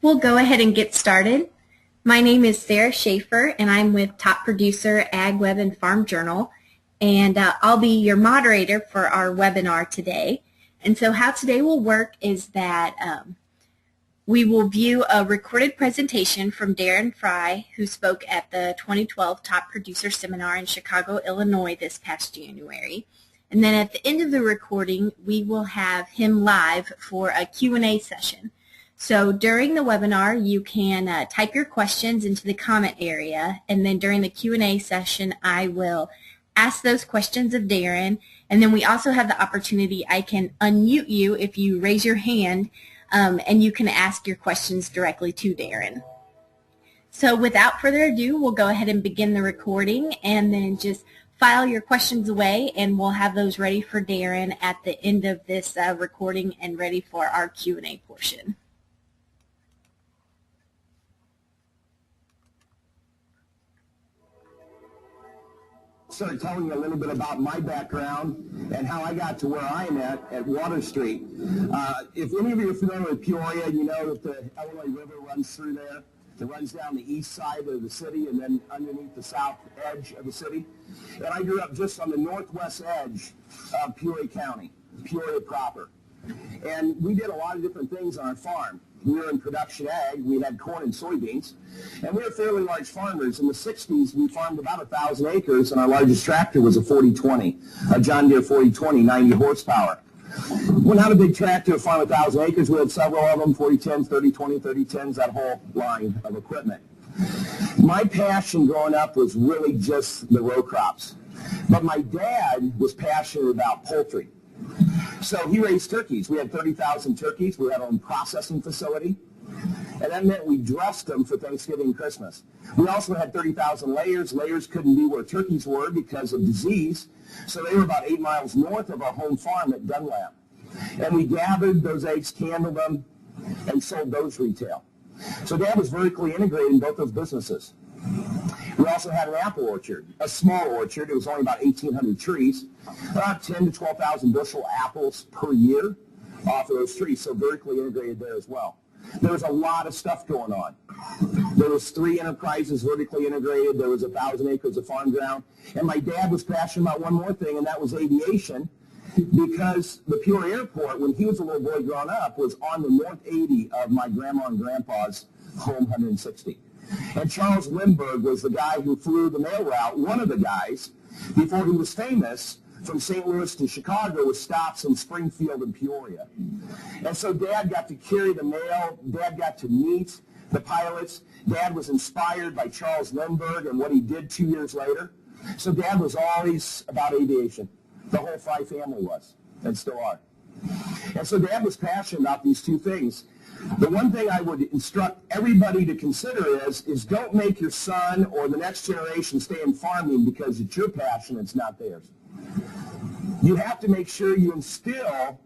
We'll go ahead and get started. My name is Sarah Schaefer, and I'm with Top Producer Ag Web and Farm Journal, and I'll be your moderator for our webinar today. And so how today will work is that we will view a recorded presentation from Darren Frye, who spoke at the 2012 Top Producer Seminar in Chicago, Illinois this past January. And then at the end of the recording, we will have him live for a Q&A session. So during the webinar, you can type your questions into the comment area, and then during the Q&A session, I will ask those questions of Darren, and then we also have the opportunity, I can unmute you if you raise your hand, and you can ask your questions directly to Darren. So without further ado, we'll go ahead and begin the recording, and then just file your questions away, and we'll have those ready for Darren at the end of this recording and ready for our Q&A portion. Start telling you a little bit about my background and how I got to where I am at Water Street. If any of you are familiar with Peoria, you know that the Illinois River runs through there. It runs down the east side of the city and then underneath the south edge of the city. And I grew up just on the northwest edge of Peoria County, Peoria proper. And we did a lot of different things on our farm. We were in production ag. We had corn and soybeans. And we were fairly large farmers. In the 60s, we farmed about 1,000 acres, and our largest tractor was a 4020, a John Deere 4020, 90 horsepower. We're not a big tractor to farm 1,000 acres. We had several of them, 4010s, 3020, 3010s, that whole line of equipment. My passion growing up was really just the row crops. But my dad was passionate about poultry. So he raised turkeys. We had 30,000 turkeys. We had our own processing facility. And that meant we dressed them for Thanksgiving and Christmas. We also had 30,000 layers. Layers couldn't be where turkeys were because of disease. So they were about 8 miles north of our home farm at Dunlap. And we gathered those eggs, canned them, and sold those retail. So Dad was vertically integrated in both those businesses. We also had an apple orchard, a small orchard. It was only about 1,800 trees, about 10 to 12,000 bushel apples per year off of those trees, so vertically integrated there as well. There was a lot of stuff going on. There was 3 enterprises vertically integrated. There was 1,000 acres of farm ground. And my dad was passionate about one more thing, and that was aviation, because the Peoria Airport, when he was a little boy growing up, was on the North 80 of my grandma and grandpa's home 160. And Charles Lindbergh was the guy who flew the mail route, one of the guys, before he was famous, from St. Louis to Chicago with stops in Springfield and Peoria. And so Dad got to carry the mail. Dad got to meet the pilots. Dad was inspired by Charles Lindbergh and what he did 2 years later. So Dad was always about aviation. The whole Frye family was, and still are. And so Dad was passionate about these two things. The one thing I would instruct everybody to consider is don't make your son or the next generation stay in farming because it's your passion, it's not theirs. You have to make sure you instill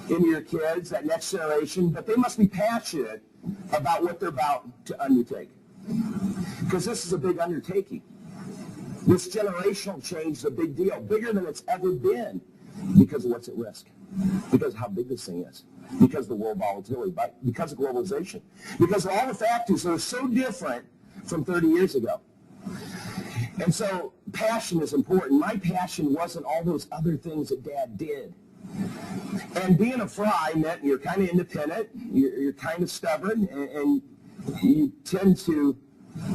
in your kids, that next generation, that they must be passionate about what they're about to undertake. Because this is a big undertaking. This generational change is a big deal, bigger than it's ever been because of what's at risk, because of how big this thing is, because of the world volatility, because of globalization, because of all the factors that are so different from 30 years ago. And so passion is important. My passion wasn't all those other things that Dad did. And being a Frye meant you're kind of independent, you're kind of stubborn, and you tend to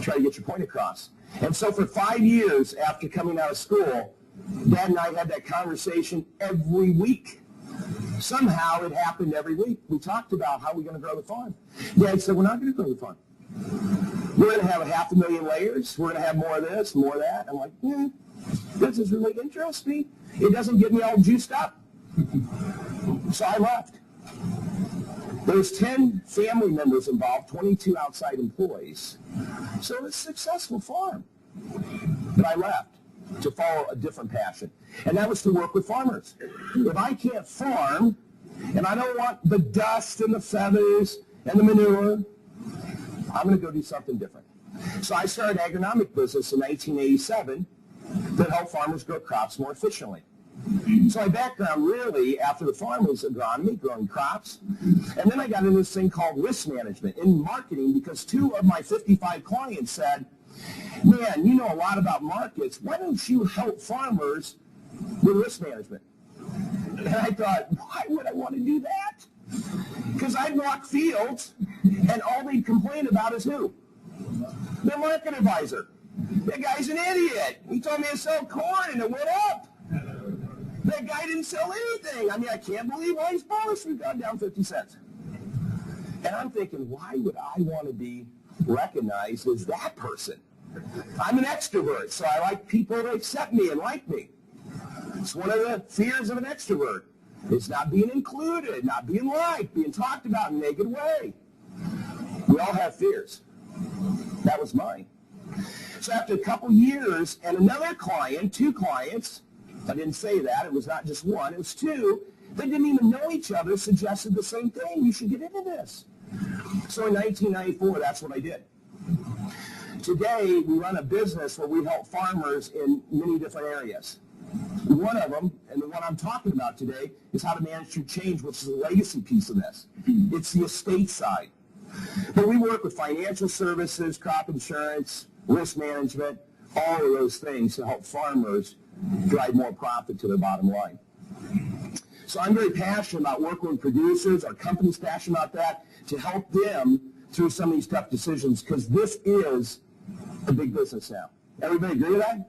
try to get your point across. And so for 5 years after coming out of school, Dad and I had that conversation every week. Somehow it happened every week. We talked about how we're going to grow the farm. Dad said, we're not going to grow the farm. We're going to have 500,000 layers. We're going to have more of this, more of that. I'm like, this doesn't really interest me. It doesn't get me all juiced up. So I left. There was 10 family members involved, 22 outside employees. So it was a successful farm. But I left to follow a different passion, and that was to work with farmers. If I can't farm, and I don't want the dust and the feathers and the manure, I'm going to go do something different. So I started agronomic business in 1987 that helped farmers grow crops more efficiently. So my background really, after the farm, was agronomy, growing crops. And then I got into this thing called risk management in marketing because 2 of my 55 clients said, man, you know a lot about markets. Why don't you help farmers with risk management? And I thought, why would I want to do that? Because I'd walk fields, and all they'd complain about is who? Their market advisor. That guy's an idiot. He told me to sell corn, and it went up. That guy didn't sell anything. I mean, I can't believe why he's bullish. We've gone down 50 cents. And I'm thinking, why would I want to be recognized as that person? I'm an extrovert, so I like people to accept me and like me. It's one of the fears of an extrovert. It's not being included, not being liked, being talked about in a negative way. We all have fears. That was mine. So after a couple years and another client, 2 clients, I didn't say that, it was not just one, it was 2, they didn't even know each other, suggested the same thing, you should get into this. So in 1994, that's what I did. Today, we run a business where we help farmers in many different areas. One of them, and the one I'm talking about today, is how to manage through change, which is the legacy piece of this. It's the estate side. But we work with financial services, crop insurance, risk management, all of those things to help farmers drive more profit to their bottom line. So I'm very passionate about working with producers. Our company's passionate about that, to help them through some of these tough decisions, because this is a big business now. Everybody agree with that?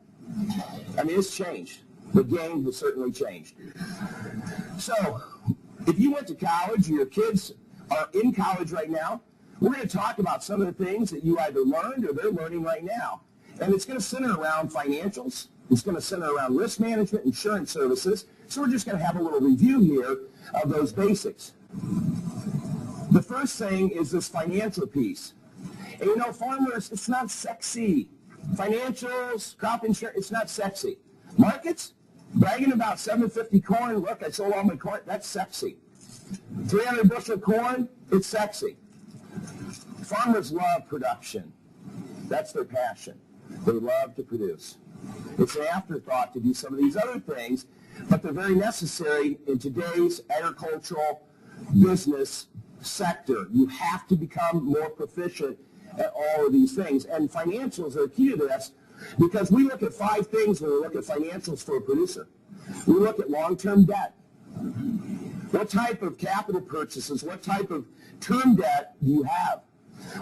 I mean, it's changed. The game has certainly changed. So if you went to college or your kids are in college right now, we're going to talk about some of the things that you either learned or they're learning right now. And it's going to center around financials. It's going to center around risk management, insurance services. So we're just going to have a little review here of those basics. The first thing is this financial piece. And you know, farmers, it's not sexy. Financials, crop insurance, it's not sexy. Markets, bragging about 750 corn, look, I sold all my corn, that's sexy. 300 bushel corn, it's sexy. Farmers love production. That's their passion. They love to produce. It's an afterthought to do some of these other things, but they're very necessary in today's agricultural business sector. You have to become more proficient at all of these things. And financials are key to this, because we look at 5 things when we look at financials for a producer. We look at long-term debt. What type of capital purchases, what type of term debt do you have?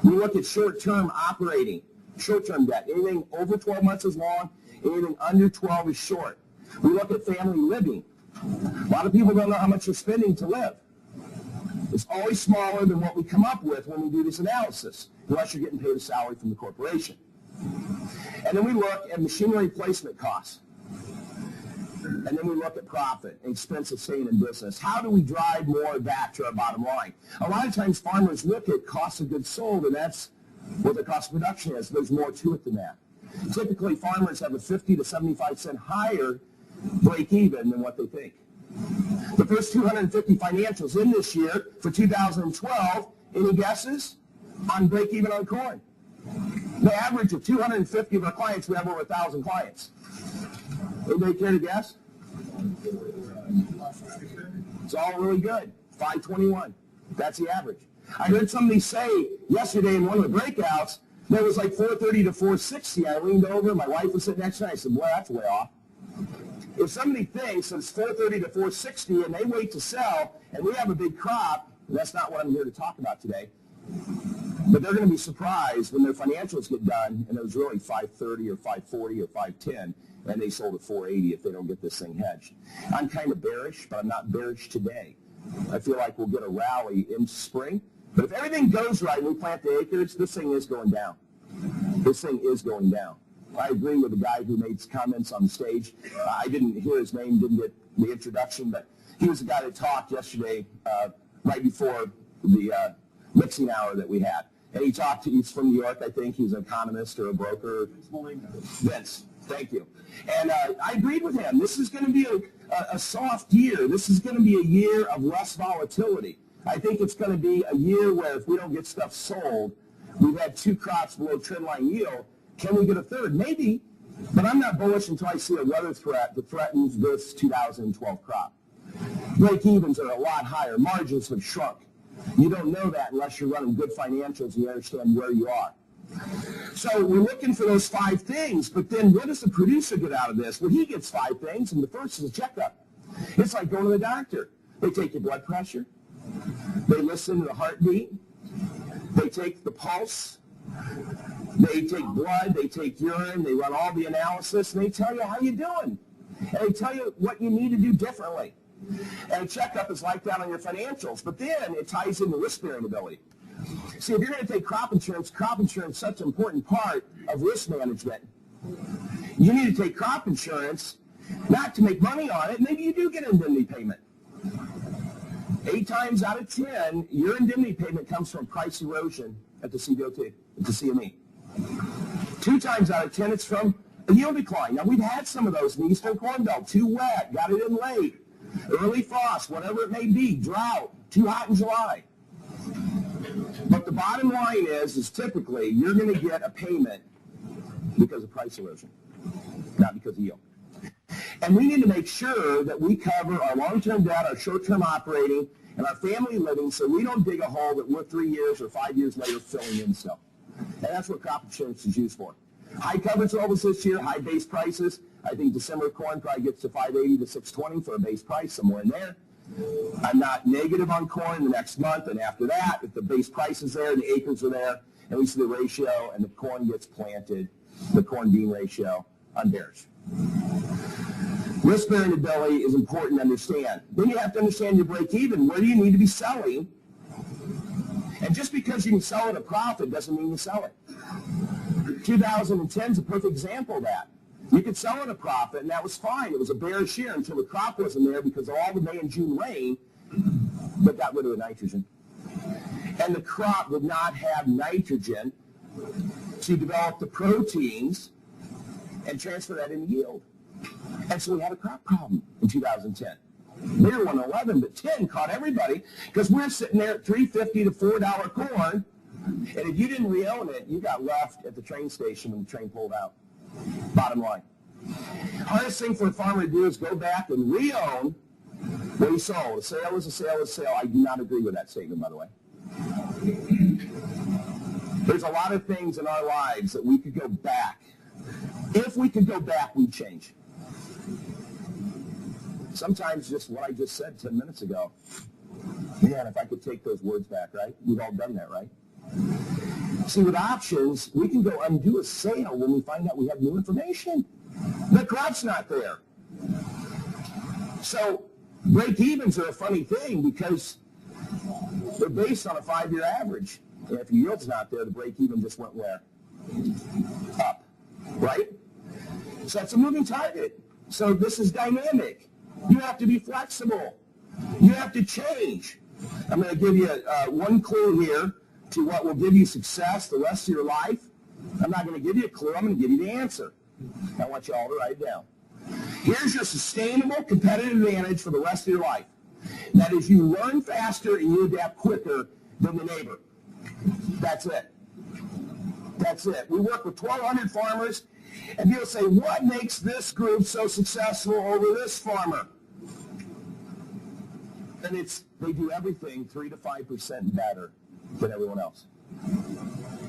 We look at short-term operating, short-term debt. Anything over 12 months is long, anything under 12 is short. We look at family living. A lot of people don't know how much they're spending to live. It's always smaller than what we come up with when we do this analysis, unless you're getting paid a salary from the corporation. And then we look at machinery replacement costs. And then we look at profit and expense of staying in business. How do we drive more of that to our bottom line? A lot of times farmers look at cost of goods sold, and that's what the cost of production is. There's more to it than that. Typically, farmers have a 50 to 75 cent higher break even than what they think. The first 250 financials in this year for 2012, any guesses on break even on corn? The average of 250 of our clients, we have over 1,000 clients. Anybody care to guess? It's all really good. 521. That's the average. I heard somebody say yesterday in one of the breakouts that it was like 430 to 460. I leaned over, my wife was sitting next to me, I said, boy, that's way off. If somebody thinks that it's 430 to 460 and they wait to sell and we have a big crop, and that's not what I'm here to talk about today, but they're going to be surprised when their financials get done and it was really 530 or 540 or 510 and they sold at 480 if they don't get this thing hedged. I'm kind of bearish, but I'm not bearish today. I feel like we'll get a rally in spring. But if everything goes right and we plant the acres, this thing is going down. This thing is going down. I agree with the guy who made comments on the stage. I didn't hear his name, didn't get the introduction, but he was the guy that talked yesterday right before the mixing hour that we had. And he talked to, he's from New York, I think. He's an economist or a broker. Vince, thank you. And I agreed with him. This is going to be a soft year. This is going to be a year of less volatility. I think it's going to be a year where if we don't get stuff sold, we've had 2 crops below trendline yield, can we get a third? Maybe, But I'm not bullish until I see a weather threat that threatens this 2012 crop. Break-evens are a lot higher. Margins have shrunk. You don't know that unless you're running good financials and you understand where you are. So we're looking for those 5 things, but then what does the producer get out of this? Well, he gets 5 things, and the first is a checkup. It's like going to the doctor. They take your blood pressure. They listen to the heartbeat. They take the pulse. They take blood. They take urine. They run all the analysis, and they tell you how you're doing. And they tell you what you need to do differently. And a checkup is like that on your financials, but then it ties into risk-bearing ability. See, if you're going to take crop insurance is such an important part of risk management. You need to take crop insurance not to make money on it. Maybe you do get an indemnity payment. 8 times out of 10, your indemnity payment comes from price erosion at the CBOT, at the CME. 2 times out of 10, it's from a yield decline. Now, we've had some of those in the Eastern Corn Belt. Too wet, got it in late, early frost, whatever it may be, drought, too hot in July. But the bottom line is typically you're going to get a payment because of price erosion, not because of yield. And we need to make sure that we cover our long-term debt, our short-term operating, and our family living so we don't dig a hole that we're 3 years or 5 years later filling in still. And that's what crop insurance is used for. High coverage levels this year, high base prices. I think December corn probably gets to 580 to 620 for a base price, somewhere in there. I'm not negative on corn the next month, and after that, if the base price is there, the acres are there, and we see the ratio, and the corn gets planted, the corn-bean ratio unbearish. Risk-bearing ability is important to understand. Then you have to understand your break-even. Where do you need to be selling? And just because you can sell at a profit doesn't mean you sell it. 2010 is a perfect example of that. You could sell at a profit, and that was fine. It was a bearish year until the crop wasn't there because of all the May and June rain that got rid of the nitrogen. And the crop did not have nitrogen to develop the proteins and transfer that into yield. And so we had a crop problem in 2010. Later 111, but 10 caught everybody because we're sitting there at $3.50 to $4 corn, and if you didn't re-own it, you got left at the train station when the train pulled out. Bottom line. Hardest thing for a farmer to do is go back and re-own what he sold. A sale is a sale is a sale. I do not agree with that statement, by the way. There's a lot of things in our lives that we could go back. If we could go back, we'd change. Sometimes just what I just said 10 minutes ago. Man, if I could take those words back, right? We've all done that, right? See, with options, we can go undo a sale when we find out we have new information. The crop's not there. So break-evens are a funny thing because they're based on a 5-year average. And if your yield's not there, the break-even just went where? Up, right? So that's a moving target. So this is dynamic. You have to be flexible. You have to change. I'm going to give you one clue here to what will give you success the rest of your life. I'm not going to give you a clue. I'm going to give you the answer. I want you all to write it down. Here's your sustainable competitive advantage for the rest of your life. That is, you learn faster and you adapt quicker than the neighbor. That's it. That's it. We work with 1,200 farmers, and people say, what makes this group so successful over this farmer? And it's they do everything 3 to 5% better than everyone else.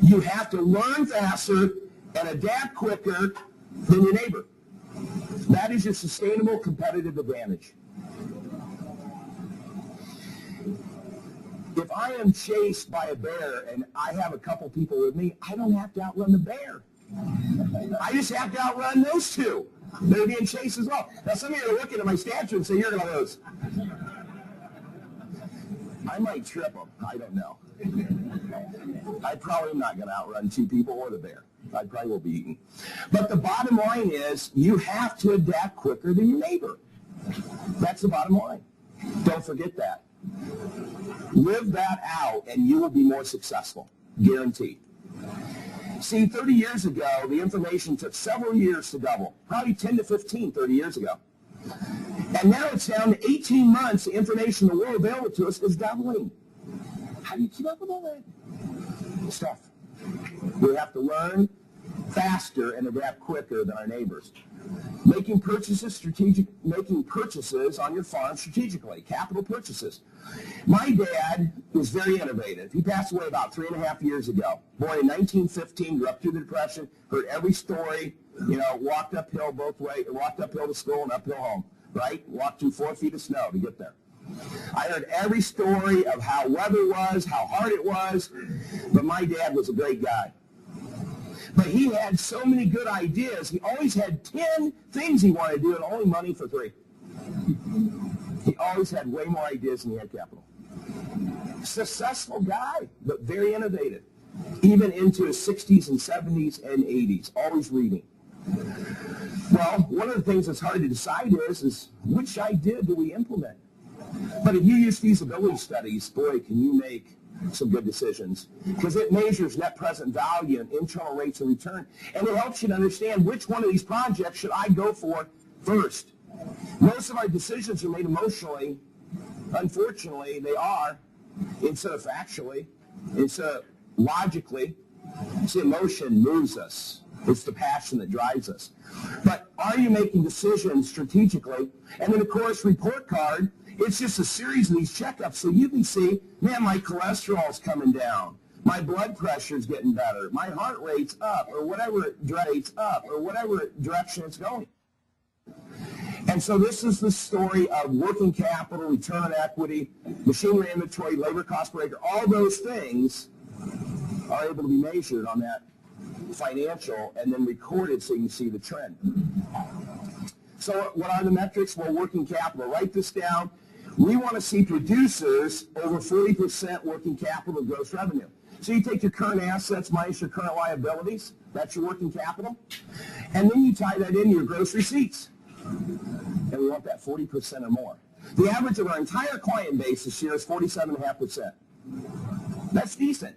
You have to learn faster and adapt quicker than your neighbor. That is your sustainable competitive advantage. If I am chased by a bear and I have a couple people with me, I don't have to outrun the bear. I just have to outrun those two. They're being chased as well. Now, some of you are looking at my stature and say, you're going to lose. I might trip them. I don't know. I probably am not going to outrun 2 people or the bear. I probably will be eaten. But the bottom line is you have to adapt quicker than your neighbor. That's the bottom line. Don't forget that. Live that out and you will be more successful. Guaranteed. See, 30 years ago, the information took several years to double. Probably 10 to 15 30 years ago. And now it's down to 18 months. The information in the world available to us is doubling. How do you keep up with all that stuff? We have to learn faster and adapt quicker than our neighbors. Making purchases on your farm strategically, capital purchases. My dad was very innovative. He passed away about 3.5 years ago. Born in 1915, grew up through the Depression, heard every story, walked uphill both ways, walked uphill to school and uphill home, right? Walked through 4 feet of snow to get there. I heard every story of how weather was, how hard it was, but my dad was a great guy. But he had so many good ideas. He always had 10 things he wanted to do and only money for 3. He always had way more ideas than he had capital. Successful guy, but very innovative. Even into his 60s and 70s and 80s, always reading. Well, one of the things that's hard to decide is which idea do we implement? But if you use feasibility studies, boy, can you make some good decisions, because it measures net present value and internal rates of return, and it helps you to understand which one of these projects should I go for first. Most of our decisions are made emotionally. Unfortunately, they are, instead of factually, instead of logically. See, emotion moves us. It's the passion that drives us. But are you making decisions strategically? And then, of course, report card, it's just a series of these checkups so you can see, man, my cholesterol's coming down. My blood pressure's getting better. My heart rate's up, or whatever direction it's going. And so this is the story of working capital, return on equity, machinery inventory, labor cost per acre. All those things are able to be measured on that financial and then recorded so you can see the trend. So what are the metrics? Well, working capital. Write this down. We want to see producers over 40% working capital of gross revenue. So you take your current assets minus your current liabilities. That's your working capital. And then you tie that into your gross receipts. And we want that 40% or more. The average of our entire client base this year is 47.5%. That's decent.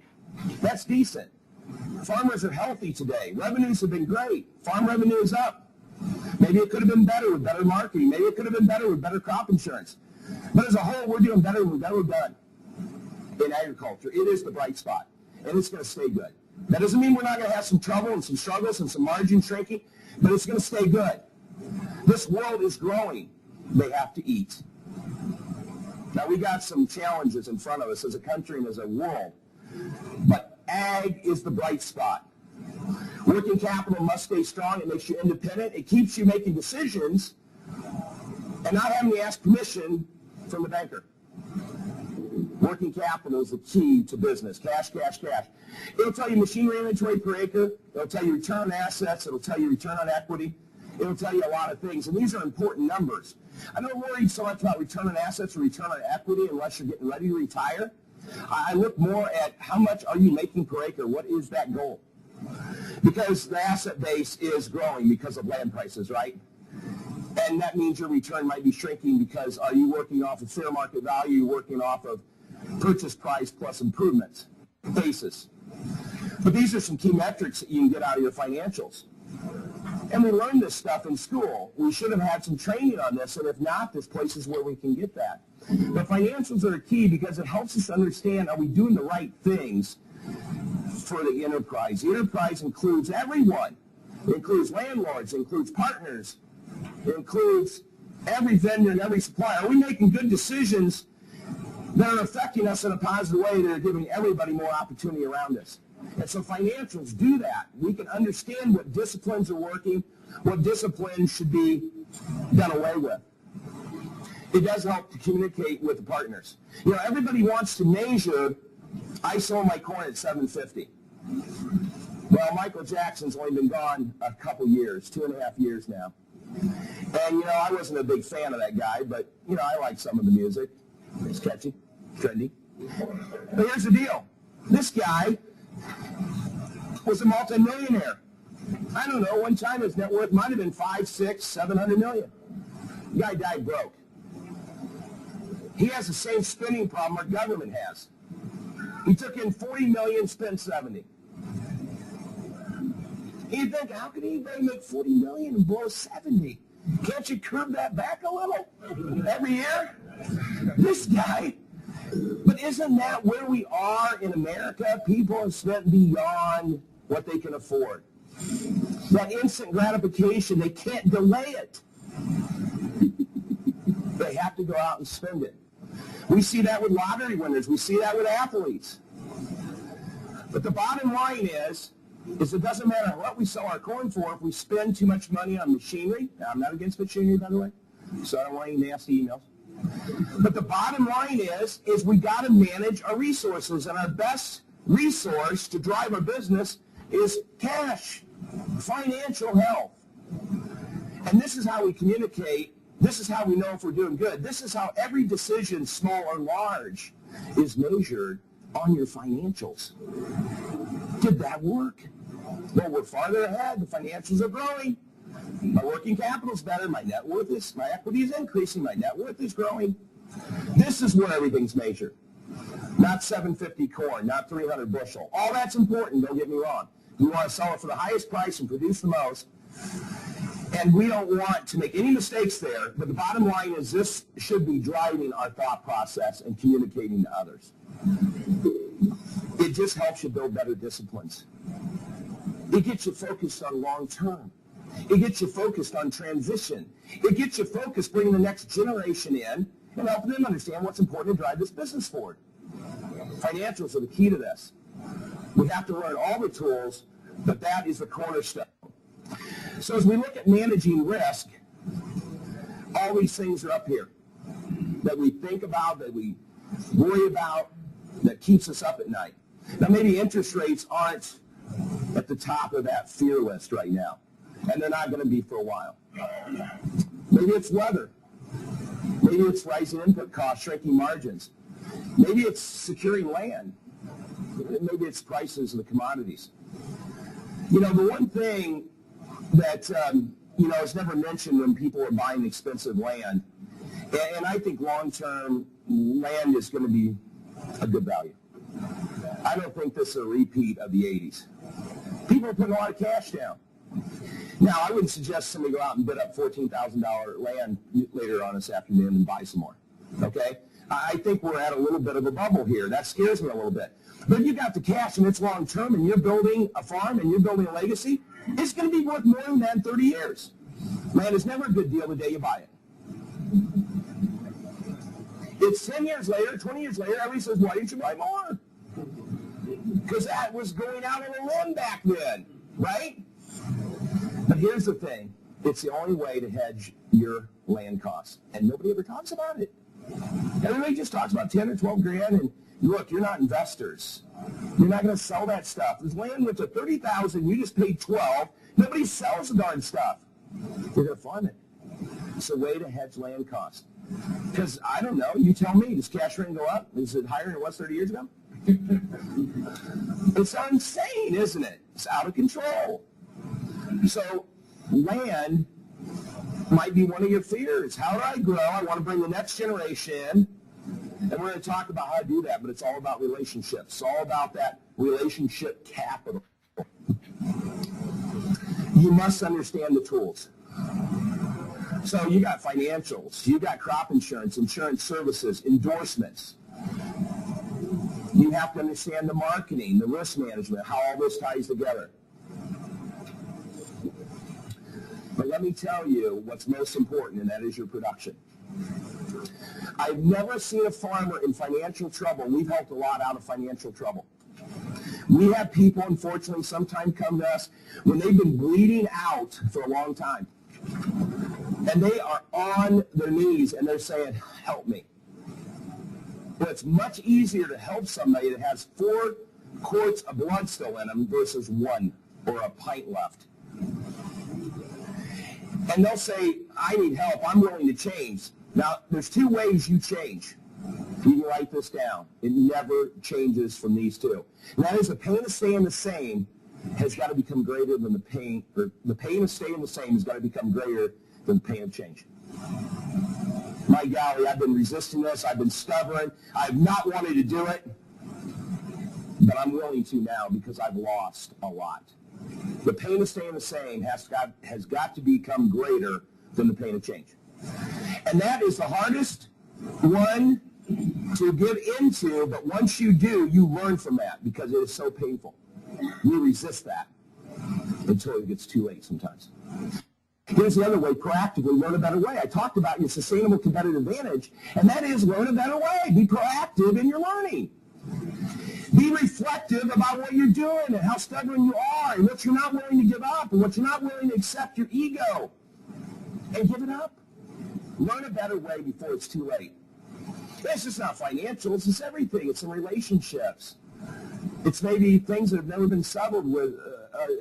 That's decent. Farmers are healthy today. Revenues have been great. Farm revenue is up. Maybe it could have been better with better marketing. Maybe it could have been better with better crop insurance. But as a whole, we're doing better than we've ever done in agriculture. It is the bright spot, and it's going to stay good. That doesn't mean we're not going to have some trouble and some struggles and some margin shrinking, but it's going to stay good. This world is growing. They have to eat. Now, we got some challenges in front of us as a country and as a world, but ag is the bright spot. Working capital must stay strong. It makes you independent. It keeps you making decisions and not having to ask permission from the banker. Working capital is the key to business. Cash, cash, cash. It'll tell you machinery inventory per acre. It'll tell you return on assets. It'll tell you return on equity. It'll tell you a lot of things, and these are important numbers. I'm not worried so much about return on assets or return on equity unless you're getting ready to retire. I look more at how much are you making per acre. What is that goal? Because the asset base is growing because of land prices, right? And that means your return might be shrinking because are you working off of fair market value? You're working off of purchase price plus improvements basis. But these are some key metrics that you can get out of your financials. And we learned this stuff in school. We should have had some training on this, and if not, there's places where we can get that. But financials are key because it helps us understand, are we doing the right things for the enterprise? The enterprise includes everyone. It includes landlords, it includes partners, it includes every vendor and every supplier. Are we making good decisions that are affecting us in a positive way that are giving everybody more opportunity around us? And so financials do that. We can understand what disciplines are working, what disciplines should be done away with. It does help to communicate with the partners. You know, everybody wants to measure, I sold my corn at 750. Well, Michael Jackson's only been gone a couple years, 2.5 years now. And, you know, I wasn't a big fan of that guy, but, you know, I like some of the music. It's catchy, trendy. But here's the deal. This guy was a multimillionaire. I don't know, one time his net worth might have been 5, 6, 700 million. The guy died broke. He has the same spending problem our government has. He took in 40 million, spent 70. And you think, how can anybody make 40 million and blow 70? Can't you curb that back a little every year? This guy. But isn't that where we are in America? People have spent beyond what they can afford. That instant gratification, they can't delay it. They have to go out and spend it. We see that with lottery winners. We see that with athletes. But the bottom line is it doesn't matter what we sell our corn for if we spend too much money on machinery. Now, I'm not against machinery, by the way, so I don't want any nasty emails. But the bottom line is we got to manage our resources, and our best resource to drive our business is cash, financial health. And this is how we communicate. This is how we know if we're doing good. This is how every decision, small or large, is measured on your financials. Did that work? Well, we're farther ahead. The financials are growing. My working capital's better. My equity is increasing. My net worth is growing. This is where everything's measured. Not 750 corn, not 300 bushel. All that's important, don't get me wrong. We want to sell it for the highest price and produce the most. And we don't want to make any mistakes there, but the bottom line is this should be driving our thought process and communicating to others. It just helps you build better disciplines. It gets you focused on long term. It gets you focused on transition. It gets you focused bringing the next generation in and helping them understand what's important to drive this business forward. Financials are the key to this. We have to learn all the tools, but that is the cornerstone. So as we look at managing risk, all these things are up here that we think about, that we worry about, that keeps us up at night. Now maybe interest rates aren't at the top of that fear list right now, and they're not going to be for a while. Maybe it's weather. Maybe it's rising input costs, shrinking margins. Maybe it's securing land. Maybe it's prices of the commodities. You know, the one thing that, is never mentioned when people are buying expensive land, and I think long-term land is going to be a good value. I don't think this is a repeat of the 80s. People are putting a lot of cash down. Now, I wouldn't suggest somebody go out and bid up $14,000 land later on this afternoon and buy some more, okay? I think we're at a little bit of a bubble here. That scares me a little bit. But if you got the cash and it's long-term and you're building a farm and you're building a legacy, it's going to be worth more than that in 30 years. Land is never a good deal the day you buy it. It's 10 years later, 20 years later, everybody says, why didn't you buy more? Because that was going out on a limb back then, right? But here's the thing. It's the only way to hedge your land costs. And nobody ever talks about it. Everybody just talks about 10 or 12 grand, and look, you're not investors. You're not going to sell that stuff. This land went to $30,000, you just paid $12,000. Nobody sells the darn stuff. You're going to farm it. It's a way to hedge land costs. Because, I don't know, you tell me, does cash rent go up? Is it higher than it was 30 years ago? It's insane, isn't it? It's out of control. So, land might be one of your fears. How do I grow? I want to bring the next generation in. And we're going to talk about how to do that, but it's all about relationships. It's all about that relationship capital. You must understand the tools. So you got financials, you got crop insurance, insurance services, endorsements. You have to understand the marketing, the risk management, how all this ties together. But let me tell you what's most important, and that is your production. I've never seen a farmer in financial trouble. We've helped a lot out of financial trouble. We have people, unfortunately, sometimes come to us when they've been bleeding out for a long time. And they are on their knees and they're saying, help me. Well, it's much easier to help somebody that has 4 quarts of blood still in them versus 1 or a pint left. And they'll say, I need help. I'm willing to change. Now, there's 2 ways you change. You can write this down. It never changes from these 2. And that is the pain of staying the same has got to become greater than the pain, or the pain of staying the same has got to become greater than the pain of change. My golly, I've been resisting this. I've been stubborn. I've not wanted to do it. But I'm willing to now because I've lost a lot. The pain of staying the same has got to become greater than the pain of change. And that is the hardest one to get into, but once you do, you learn from that because it is so painful. We resist that. until it gets too late sometimes. Here's the other way, proactively learn a better way. I talked about your sustainable competitive advantage, and that is learn a better way. Be proactive in your learning. Be reflective about what you're doing and how stubborn you are and what you're not willing to give up and what you're not willing to accept your ego and give it up. Learn a better way before it's too late. It's just not financial. It's just everything. It's in relationships. It's maybe things that have never been settled with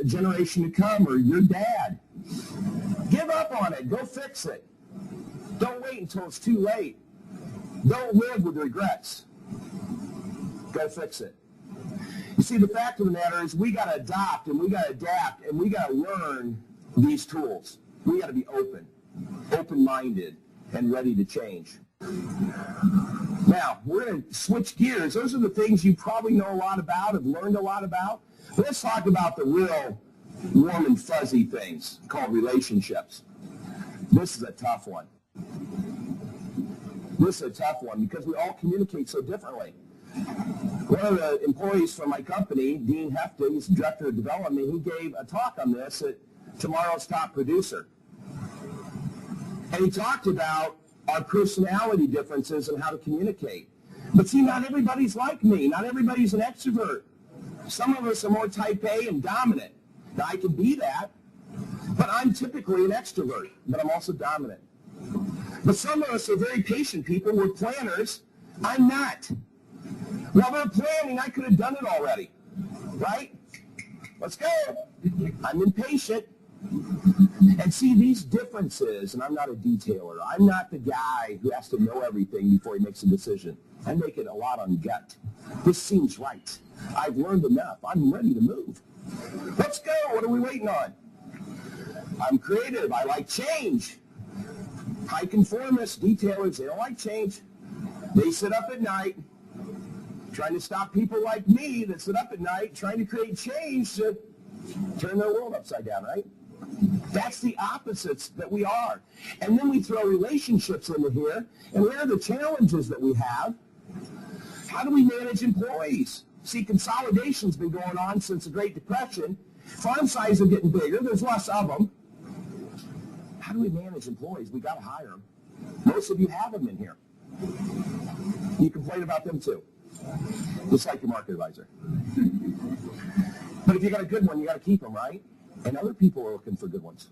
a generation to come or your dad. Give up on it. Go fix it. Don't wait until it's too late. Don't live with regrets. Go fix it. You see, the fact of the matter is we got to adopt and we got to adapt and we got to learn these tools. We got to be open-minded and ready to change. Now, we're going to switch gears. Those are the things you probably know a lot about, have learned a lot about. Let's talk about the real warm and fuzzy things called relationships. This is a tough one. This is a tough one because we all communicate so differently. One of the employees from my company, Dean Hefton, he's the director of development, he gave a talk on this at Tomorrow's Top Producer. And he talked about our personality differences and how to communicate. But see, not everybody's like me. Not everybody's an extrovert. Some of us are more type A and dominant. Now, I can be that, but I'm typically an extrovert, but I'm also dominant. But some of us are very patient people. We're planners. I'm not. While they're planning, I could have done it already, right? Let's go. I'm impatient. And see, these differences, and I'm not a detailer. I'm not the guy who has to know everything before he makes a decision. I make it a lot on gut. This seems right. I've learned enough. I'm ready to move. Let's go. What are we waiting on? I'm creative. I like change. High conformists, detailers, they don't like change. They sit up at night trying to stop people like me that sit up at night trying to create change to turn their world upside down, right? That's the opposites that we are. And then we throw relationships into here, and what are the challenges that we have? How do we manage employees? See, consolidation's been going on since the Great Depression. Farm sizes are getting bigger. There's less of them. How do we manage employees? We got to hire them. Most of you have them in here. You complain about them too, just like your market advisor. But if you got a good one, you got to keep them, right? And other people are looking for good ones.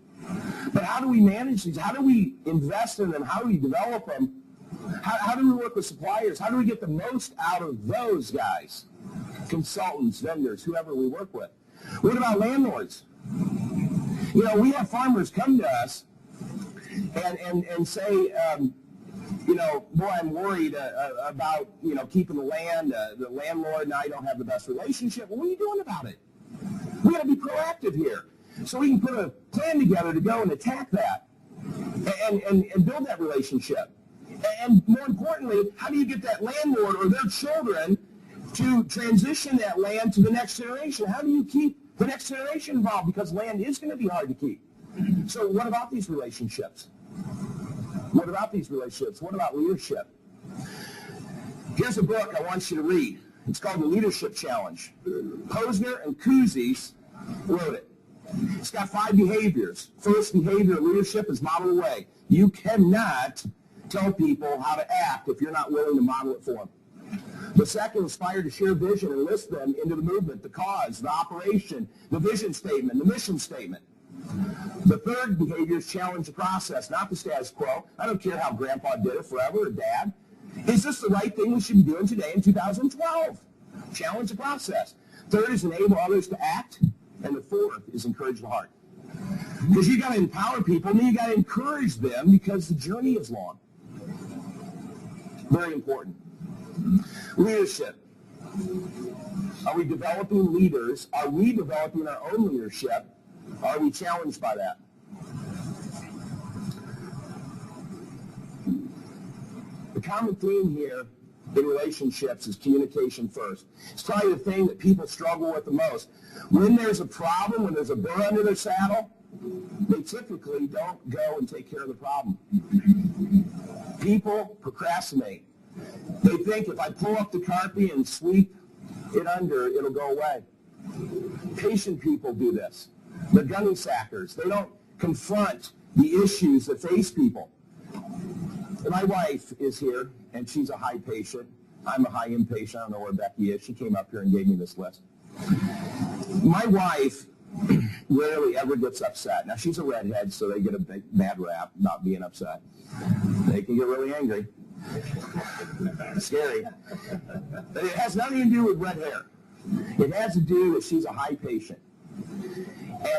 But how do we manage these? How do we invest in them? How do we develop them? How do we work with suppliers? How do we get the most out of those guys? Consultants, vendors, whoever we work with. What about landlords? You know, we have farmers come to us and say, you know, boy, I'm worried about, you know, keeping the land. The landlord and I don't have the best relationship. Well, what are you doing about it? We got to be proactive here so we can put a plan together to go and attack that and build that relationship. And more importantly, how do you get that landlord or their children to transition that land to the next generation? How do you keep the next generation involved? Because land is going to be hard to keep. So what about these relationships? What about these relationships? What about leadership? Here's a book I want you to read. It's called The Leadership Challenge. Posner and Cousy wrote it. It's got 5 behaviors. First behavior of leadership is model the way. You cannot tell people how to act if you're not willing to model it for them. The second, inspire to share vision and list them into the movement, the cause, the operation, the vision statement, the mission statement. The third behavior is challenge the process, not the status quo. I don't care how grandpa did it forever or dad. Is this the right thing we should be doing today in 2012? Challenge the process. Third is enable others to act. And the fourth is encourage the heart. Because you got to empower people, and then you got to encourage them because the journey is long. Very important. Leadership. Are we developing leaders? Are we developing our own leadership? Are we challenged by that? The common theme here in relationships is communication first. It's probably the thing that people struggle with the most. When there's a problem, when there's a burr under their saddle, they typically don't go and take care of the problem. People procrastinate. They think if I pull up the carpet and sweep it under, it'll go away. Patient people do this. They're gunny sackers. They don't confront the issues that face people. My wife is here, and she's a high patient. I'm a high impatient. I don't know where Becky is. She came up here and gave me this list. My wife rarely ever gets upset. Now, she's a redhead, so they get a bad rap, not being upset. They can get really angry. It's scary. But it has nothing to do with red hair. It has to do with she's a high patient.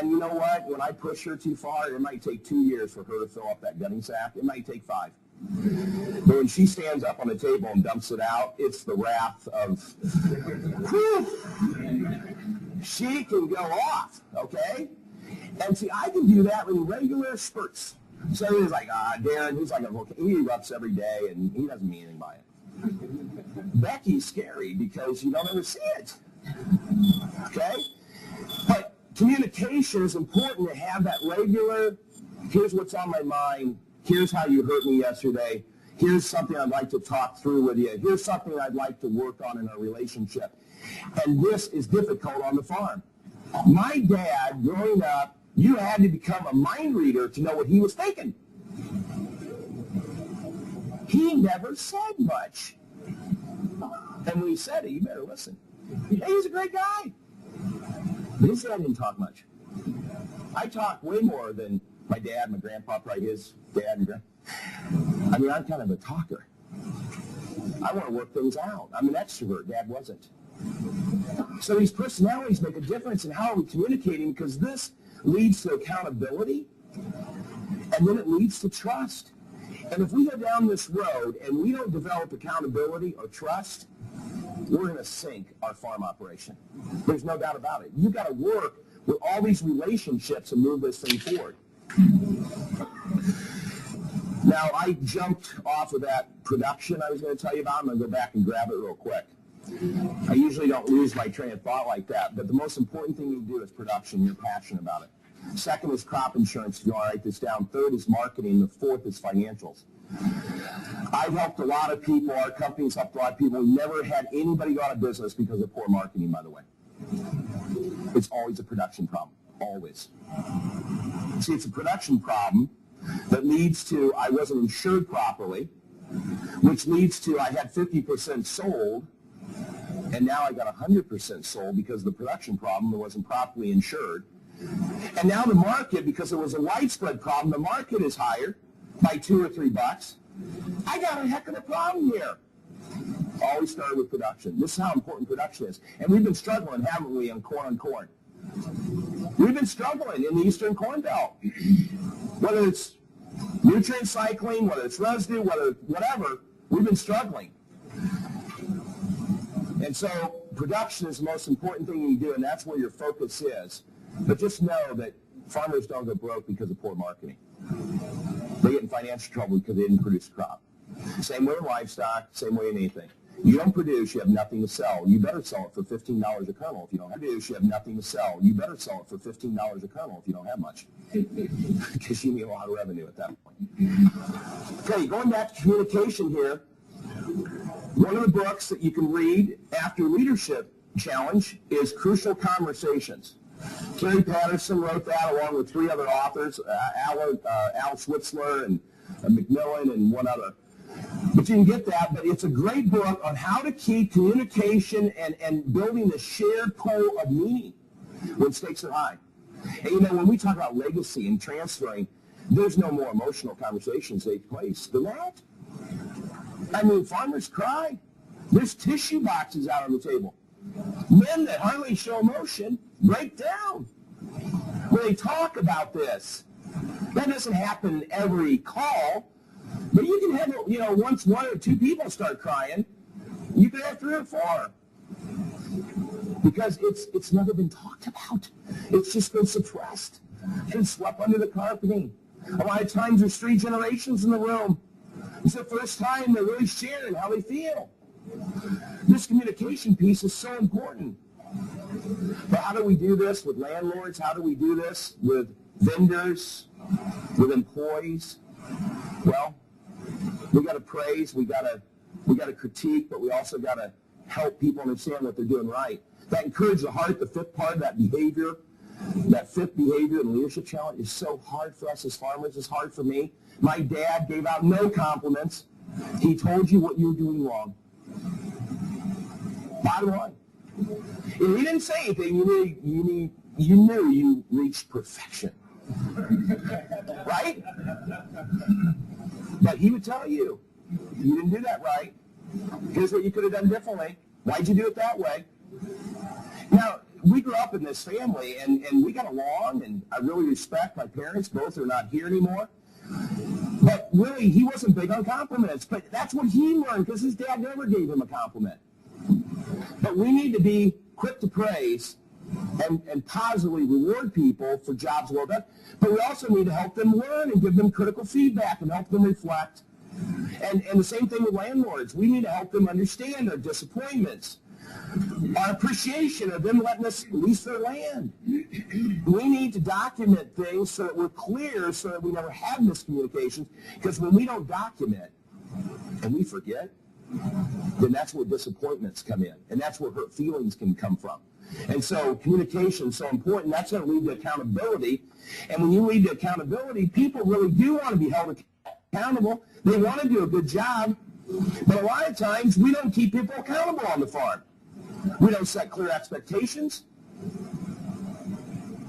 And you know what? When I push her too far, it might take 2 years for her to fill up that gunny sack. It might take 5. But when she stands up on the table and dumps it out, it's the wrath of, whew, she can go off, okay? And see, I can do that in regular spurts. So he's like, Darren, he's like, he erupts every day, and he doesn't mean anything by it. Becky's scary because you don't ever see it, okay? But communication is important to have that regular, here's what's on my mind, here's how you hurt me yesterday, here's something I'd like to talk through with you, here's something I'd like to work on in our relationship. And this is difficult on the farm. My dad, growing up, you had to become a mind reader to know what he was thinking. He never said much. And when he said it, you better listen. Hey, he's a great guy. But his dad didn't talk much. I talk way more than my dad, my grandpa, probably his dad and grandpa. I mean, I'm kind of a talker. I want to work things out. I'm an extrovert. Dad wasn't. So these personalities make a difference in how we're communicating, because this leads to accountability, and then it leads to trust. And if we go down this road and we don't develop accountability or trust, we're going to sink our farm operation. There's no doubt about it. You've got to work with all these relationships and move this thing forward. Now, I jumped off of that production I was going to tell you about. I'm going to go back and grab it real quick. I usually don't lose my train of thought like that, but the most important thing you do is production. You're passionate about it. Second is crop insurance, if you want to write this down. Third is marketing. The fourth is financials. I've helped a lot of people. Our company's helped a lot of people. We never had anybody go out of business because of poor marketing, by the way. It's always a production problem. Always. See, it's a production problem that leads to I wasn't insured properly, which leads to I had 50% sold, and now I got 100% sold because of the production problem that wasn't properly insured. And now the market, because it was a widespread problem, the market is higher by $2 or $3. I got a heck of a problem here. Always started with production. This is how important production is. And we've been struggling, haven't we, on corn? We've been struggling in the Eastern Corn Belt. Whether it's nutrient cycling, whether it's residue, whatever, we've been struggling. And so production is the most important thing you can do, and that's where your focus is. But just know that farmers don't go broke because of poor marketing. They get in financial trouble because they didn't produce a crop. Same way in livestock, same way in anything. You don't produce, you have nothing to sell. You better sell it for $15 a kernel if you don't have produce, you have nothing to sell. You better sell it for $15 a kernel if you don't have much. Because you need a lot of revenue at that point. Okay, going back to communication here, one of the books that you can read after Leadership Challenge is Crucial Conversations. Kerry Patterson wrote that along with 3 other authors, Al Schwitzler and McMillan and one other. But you can get that, but it's a great book on how to keep communication and building the shared pool of meaning when stakes are high. And you know, when we talk about legacy and transferring, there's no more emotional conversations take place than that. I mean, farmers cry. There's tissue boxes out on the table. Men that hardly show emotion break down when they talk about this. That doesn't happen every call, but you can have, you know, once 1 or 2 people start crying, you can have 3 or 4. Because it's never been talked about. It's just been suppressed and swept under the carpeting. A lot of times there's 3 generations in the room. It's the first time they're really sharing how they feel. This communication piece is so important. But how do we do this with landlords? How do we do this with vendors, with employees? Well, we got to praise, we got to critique, but we also got to help people understand what they're doing right. That encourages the heart, the 5th part of that behavior. That fifth behavior and leadership challenge is so hard for us as farmers. It's hard for me. My dad gave out no compliments. He told you what you were doing wrong. Bottom line. If he didn't say anything, you knew you reached perfection. Right? But he would tell you, you didn't do that right. Here's what you could have done differently. Why'd you do it that way? Now, we grew up in this family, and we got along, and I really respect my parents. Both are not here anymore. But really, he wasn't big on compliments. But that's what he learned, because his dad never gave him a compliment. But we need to be quick to praise and positively reward people for jobs well done. But we also need to help them learn and give them critical feedback and help them reflect. And the same thing with landlords. We need to help them understand their disappointments, our appreciation of them letting us lease their land. We need to document things so that we're clear, so that we never have miscommunications, because when we don't document and we forget, then that's where disappointments come in, and that's where hurt feelings can come from. And so communication is so important. That's going to lead to accountability. And when you lead to accountability, people really do want to be held accountable. They want to do a good job. But a lot of times, we don't keep people accountable on the farm. We don't set clear expectations,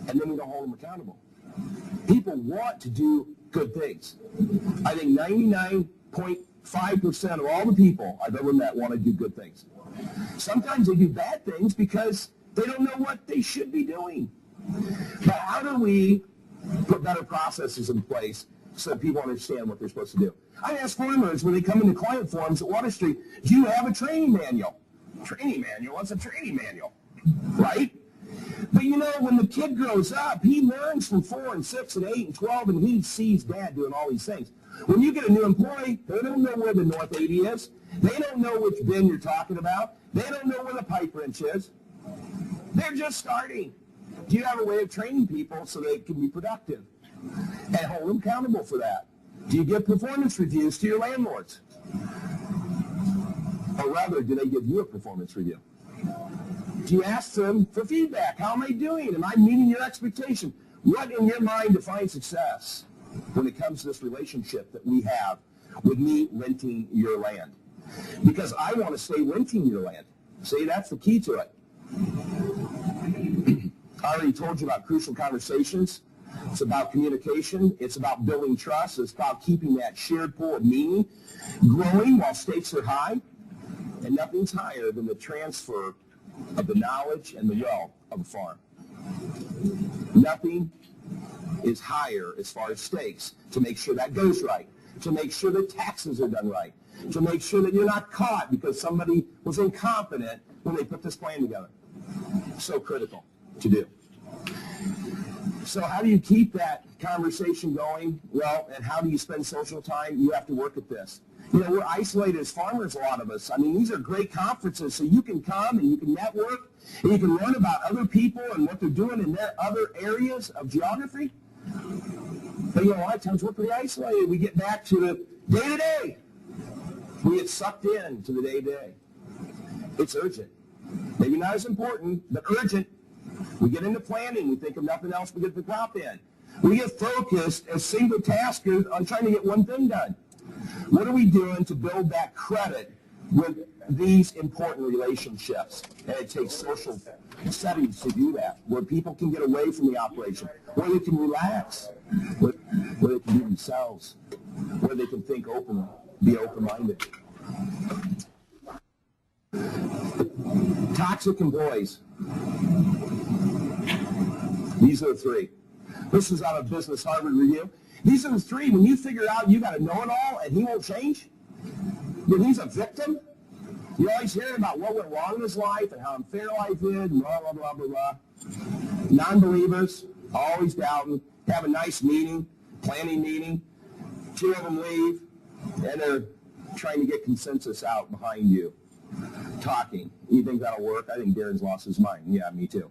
and then we don't hold them accountable. People want to do good things. I think 99.5% of all the people I've ever met want to do good things. Sometimes they do bad things because they don't know what they should be doing. But how do we put better processes in place so that people understand what they're supposed to do? I ask farmers when they come into client forums at Water Street, do you have a training manual? Training manual? What's a training manual? Right? But you know, when the kid grows up, he learns from 4 and 6 and 8 and 12, and he sees dad doing all these things. When you get a new employee, they don't know where the North 80 is. They don't know which bin you're talking about. They don't know where the pipe wrench is. They're just starting. Do you have a way of training people so they can be productive and hold them accountable for that? Do you give performance reviews to your landlords? Or rather, do they give you a performance review? Do you ask them for feedback? How am I doing? Am I meeting your expectation? What in your mind defines success when it comes to this relationship that we have with me renting your land? Because I want to stay renting your land. See, that's the key to it. I already told you about crucial conversations. It's about communication. It's about building trust. It's about keeping that shared pool of meaning growing while stakes are high. And nothing's higher than the transfer of the knowledge and the wealth of a farm. Nothing is higher as far as stakes to make sure that goes right, to make sure that taxes are done right, to make sure that you're not caught because somebody was incompetent when they put this plan together. So critical to do. So how do you keep that conversation going? Well, and how do you spend social time? You have to work at this. You know, we're isolated as farmers, a lot of us. I mean, these are great conferences, so you can come and you can network, and you can learn about other people and what they're doing in their other areas of geography. But, you know, a lot of times we're pretty isolated. We get back to the day-to-day. We get sucked in to the day-to-day. It's urgent. Maybe not as important, but urgent. We get into planning. We think of nothing else but get the crop in. We get focused as single taskers on trying to get one thing done. What are we doing to build that credit with these important relationships? And it takes social settings to do that, where people can get away from the operation, where they can relax, where they can be themselves, where they can think openly, be open-minded. Toxic employees. These are the three. This is out of Business Harvard Review. These are the three. When you figure out you got to know it all and he won't change, then he's a victim. You're always hearing about what went wrong in his life and how unfair life is, and blah, blah, blah, blah, blah. Non-believers, always doubting, have a nice meeting, planning meeting. 2 of them leave, and they're trying to get consensus out behind you, talking. You think that'll work? I think Darren's lost his mind. Yeah, me too.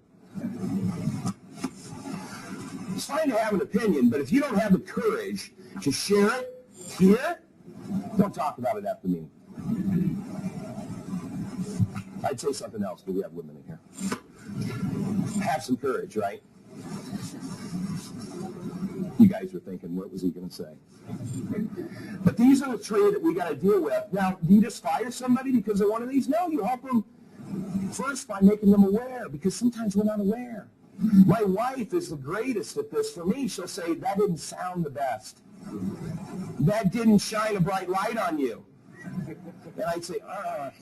It's fine to have an opinion, but if you don't have the courage to share it here, don't talk about it after the meeting. I'd say something else, but we have women in here. Have some courage, right? thinking, what was he going to say? But these are the three that we got to deal with. Now, do you just fire somebody because of one of these? No, you help them first by making them aware, because sometimes we're not aware. My wife is the greatest at this for me. She'll say, that didn't sound the best. That didn't shine a bright light on you. And I'd say,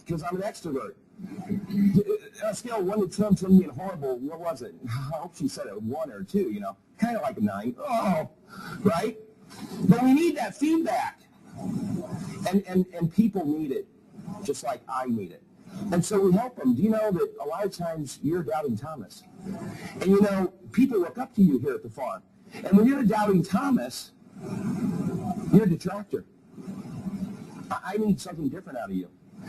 because I'm an extrovert. On a scale of 1 to 10, 10 being horrible, what was it? I hope she said a 1 or 2, you know. Kind of like a 9. Oh, right? But we need that feedback. And people need it, just like I need it. And so we help them. Do you know that a lot of times you're doubting Thomas? And you know, people look up to you here at the farm. And when you're a doubting Thomas, you're a detractor. I need something different out of you.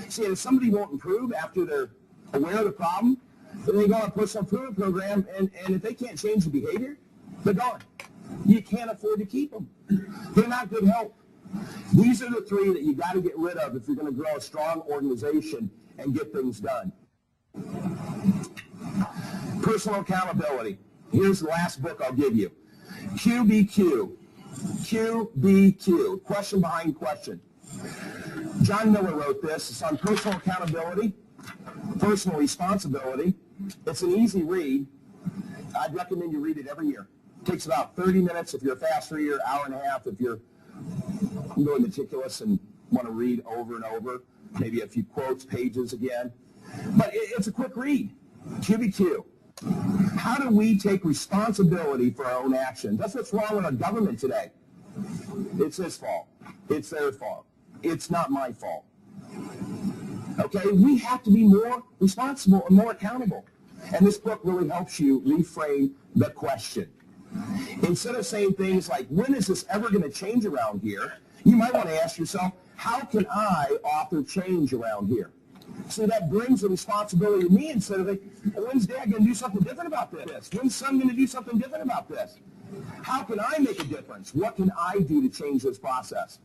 See, if somebody won't improve after they're aware of the problem, then they go on a personal improvement program, and if they can't change the behavior, they're gone. You can't afford to keep them. They're not good help. These are the three that you got to get rid of if you're going to grow a strong organization and get things done. Personal accountability. Here's the last book I'll give you. QBQ. QBQ. Question behind question. John Miller wrote this. It's on personal accountability, personal responsibility. It's an easy read. I'd recommend you read it every year. It takes about 30 minutes if you're a fast reader, hour and a half if you're really meticulous and want to read over and over, maybe a few quotes, pages again. But it's a quick read. QBQ. How do we take responsibility for our own actions? That's what's wrong with our government today. It's his fault. It's their fault. It's not my fault. Okay? We have to be more responsible and more accountable. And this book really helps you reframe the question. Instead of saying things like, when is this ever going to change around here? You might want to ask yourself, how can I author change around here? So that brings the responsibility to me instead of, when's Dad going to do something different about this? When's Son going to do something different about this? How can I make a difference? What can I do to change this process?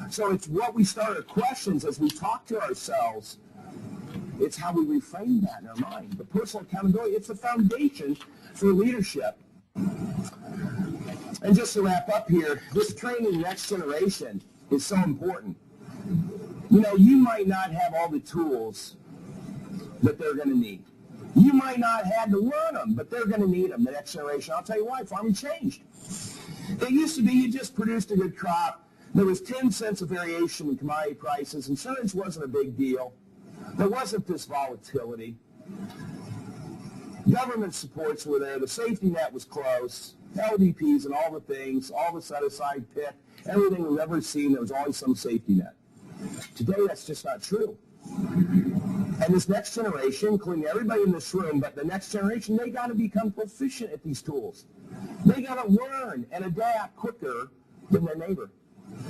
So it's what we start our questions as we talk to ourselves. It's how we reframe that in our mind. The personal accountability, it's the foundation for leadership. And just to wrap up here, this training next generation is so important. You know, you might not have all the tools that they're going to need. You might not have to learn them, but they're going to need them, the next generation. I'll tell you why, farming changed. It used to be you just produced a good crop. There was 10 cents of variation in commodity prices. Insurance wasn't a big deal. There wasn't this volatility. Government supports were there. The safety net was close. LDPs and all the things, all the set-aside PIC, everything we've ever seen, there was always some safety net. Today, that's just not true. And this next generation, including everybody in this room, but the next generation, they got to become proficient at these tools. They got to learn and adapt quicker than their neighbor.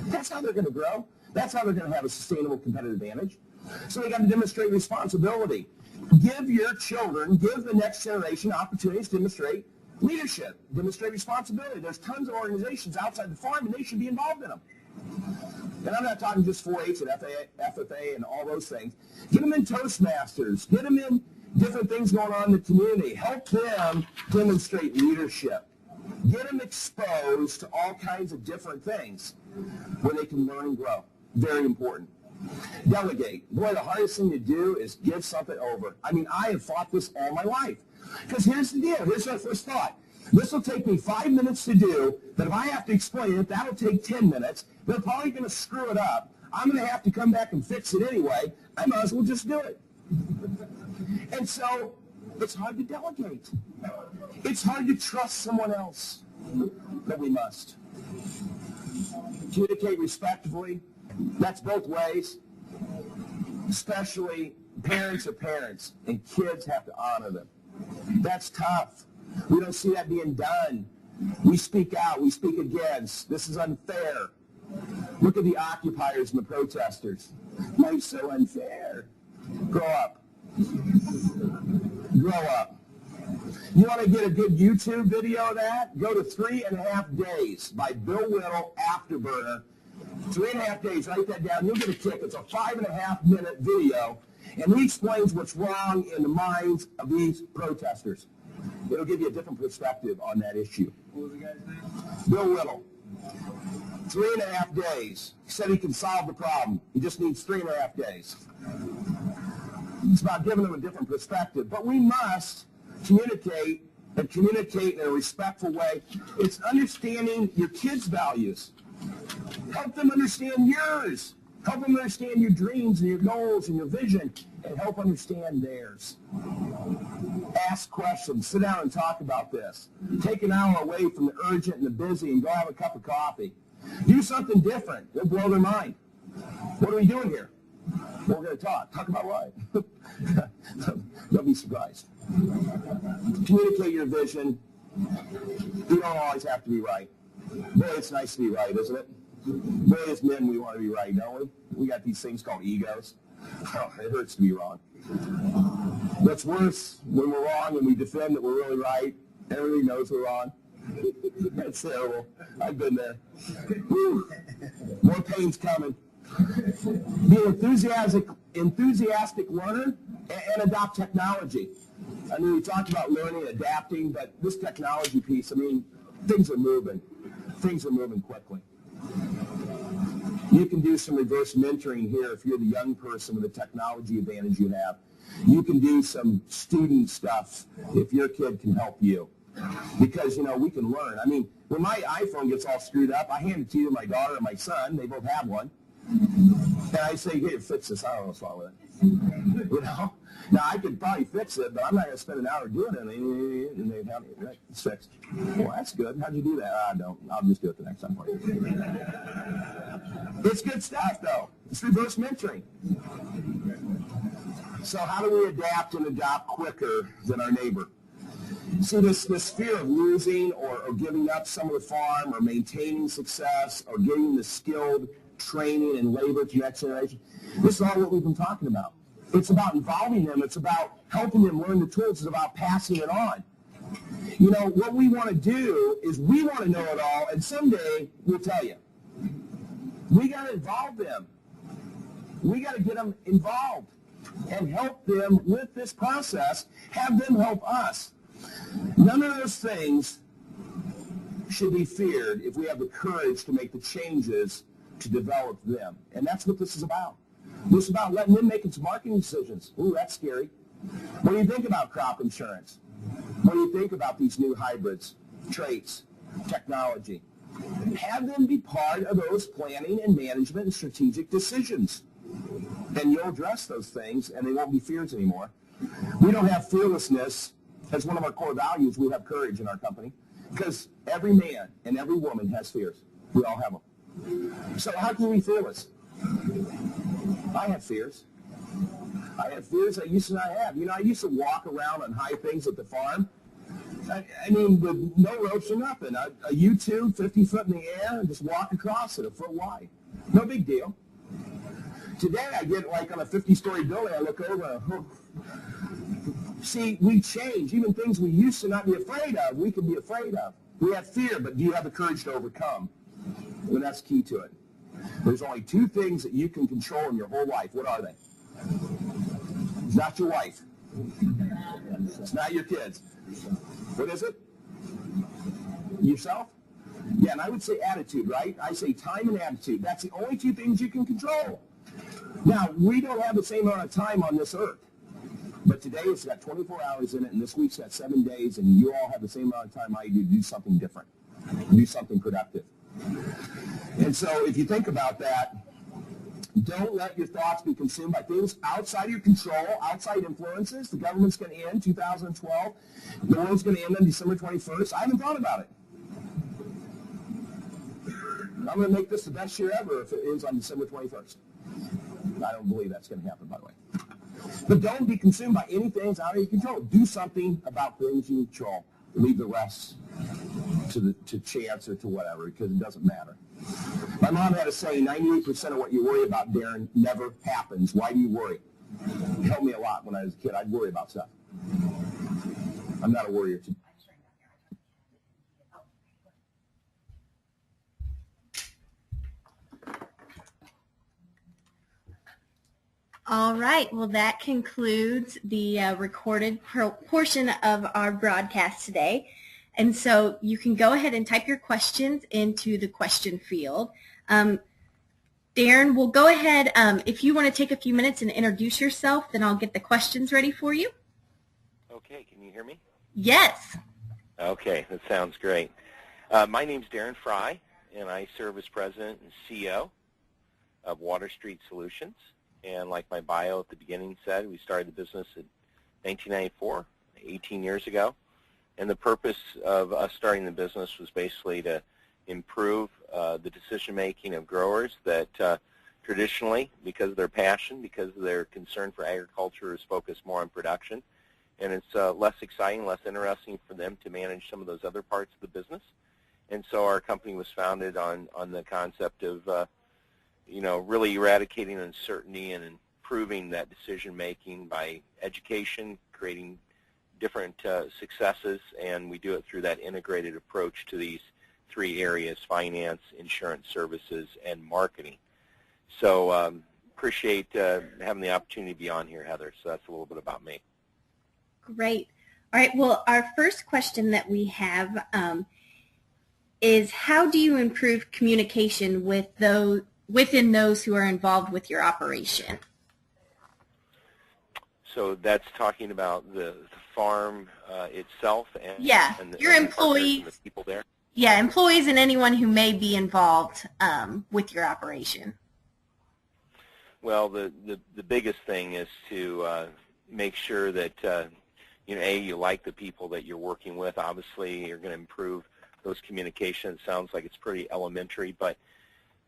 That's how they're going to grow. That's how they're going to have a sustainable competitive advantage. So they got to demonstrate responsibility. Give your children, give the next generation opportunities to demonstrate leadership, demonstrate responsibility. There's tons of organizations outside the farm, and they should be involved in them. And I'm not talking just 4-H and FFA and all those things. Get them in Toastmasters. Get them in different things going on in the community. Help them demonstrate leadership. Get them exposed to all kinds of different things where they can learn and grow. Very important. Delegate. Boy, the hardest thing to do is give something over. I mean, I have fought this all my life. Because here's the deal. Here's my first thought. This will take me 5 minutes to do, but if I have to explain it, that'll take 10 minutes. They're probably going to screw it up. I'm going to have to come back and fix it anyway. I might as well just do it. And so it's hard to delegate. It's hard to trust someone else, but we must. Communicate respectfully. That's both ways. Especially parents are parents, and kids have to honor them. That's tough. We don't see that being done. We speak out. We speak against. This is unfair. Look at the occupiers and the protesters. Life's so unfair. Grow up. Grow up. You want to get a good YouTube video of that? Go to 3.5 Days by Bill Whittle, Afterburner. 3.5 days. Write that down. You'll get a kick. It's a 5.5-minute video, and he explains what's wrong in the minds of these protesters. It'll give you a different perspective on that issue. What was the guy's name? Bill Whittle. 3.5 days. He said he can solve the problem. He just needs 3.5 days. It's about giving them a different perspective. But we must communicate and communicate in a respectful way. It's understanding your kids' values. Help them understand yours. Help them understand your dreams and your goals and your vision, and help understand theirs. Ask questions. Sit down and talk about this. Take an hour away from the urgent and the busy and go have a cup of coffee. Do something different. It'll blow their mind. What are we doing here? Well, we're going to talk. Talk about what? They'll be surprised. Communicate your vision. You don't always have to be right. Boy, it's nice to be right, isn't it? Boy, as men, we want to be right, don't we? We got these things called egos. Oh, it hurts to be wrong. What's worse, when we're wrong and we defend that we're really right, everybody knows we're wrong. That's terrible. I've been there. Whew. More pain's coming. Be an enthusiastic learner and adopt technology. I mean, we talked about learning, adapting, but this technology piece, I mean, things are moving. Things are moving quickly. You can do some reverse mentoring here if you're the young person with the technology advantage you have. You can do some student stuff if your kid can help you. Because, we can learn. I mean, when my iPhone gets all screwed up, I hand it to my daughter and my son. They both have one. And I say, here, fix this. I don't know what's wrong with it. Now, I could probably fix it, but I'm not going to spend an hour doing it. And they have it right, it's fixed. Well, that's good. How'd you do that? I don't. I'll just do it the next time for you. It's good stuff, though. It's reverse mentoring. So how do we adapt and adopt quicker than our neighbor? See, this fear of losing or giving up some of the farm or maintaining success or getting the skilled training and labor to the next generation, this is all what we've been talking about. It's about involving them. It's about helping them learn the tools. It's about passing it on. What we want to do is we want to know it all, and someday we'll tell you. We got to involve them. We got to get them involved and help them with this process, have them help us. None of those things should be feared if we have the courage to make the changes to develop them. And that's what this is about. This is about letting them make some marketing decisions. Ooh, that's scary. What do you think about crop insurance? What do you think about these new hybrids, traits, technology? Have them be part of those planning and management and strategic decisions. And you'll address those things, and they won't be fears anymore. We don't have fearlessness as one of our core values. We have courage in our company because every man and every woman has fears. We all have them. So how can we be fearless? I have fears. I have fears I used to not have. I used to walk around on high things at the farm. I mean, with no ropes or nothing. A U-tube, 50 foot in the air, and just walk across it a foot wide. No big deal. Today, I get like on a 50-story building, I look over and see, we change. Even things we used to not be afraid of, we can be afraid of. We have fear, but do you have the courage to overcome? And that's key to it. There's only two things that you can control in your whole life. What are they? It's not your wife. It's not your kids. What is it? Yourself? Yeah, and I would say attitude, right? I say time and attitude. That's the only two things you can control. Now, we don't have the same amount of time on this earth. But today it's got 24 hours in it, and this week's got 7 days, and you all have the same amount of time I do to do something different, do something productive. And so if you think about that, don't let your thoughts be consumed by things outside your control, outside influences. The government's going to end 2012. The world's going to end on December 21st. I haven't thought about it. I'm going to make this the best year ever if it ends on December 21st. I don't believe that's going to happen, by the way. But don't be consumed by anything that's out of your control. Do something about things you control. Leave the rest to chance or to whatever, because it doesn't matter. My mom had a saying, 98% of what you worry about, Darren, never happens. Why do you worry? It helped me a lot when I was a kid. I'd worry about stuff. I'm not a worrier today. All right, well, that concludes the recorded portion of our broadcast today. And so you can go ahead and type your questions into the question field. Darren, we'll go ahead. If you want to take a few minutes and introduce yourself, then I'll get the questions ready for you. Okay, can you hear me? Yes. Okay, that sounds great. My name's Darren Frye, and I serve as President and CEO of Water Street Solutions. And like my bio at the beginning said, we started the business in 1994, 18 years ago. And the purpose of us starting the business was basically to improve the decision-making of growers that traditionally, because of their passion, because of their concern for agriculture, is focused more on production. And it's less exciting, less interesting for them to manage some of those other parts of the business. And so our company was founded on the concept of, really eradicating uncertainty and improving that decision-making by education, creating different successes, and we do it through that integrated approach to these three areas: finance, insurance services, and marketing. So appreciate having the opportunity to be on here, Heather. So that's a little bit about me. Great. All right. Well, our first question that we have is, how do you improve communication within those who are involved with your operation? So that's talking about the farm itself and, your employees and the people there? Yeah, employees and anyone who may be involved with your operation. Well, the biggest thing is to make sure that you like the people that you're working with. Obviously, you're going to improve those communications. Sounds like it's pretty elementary, but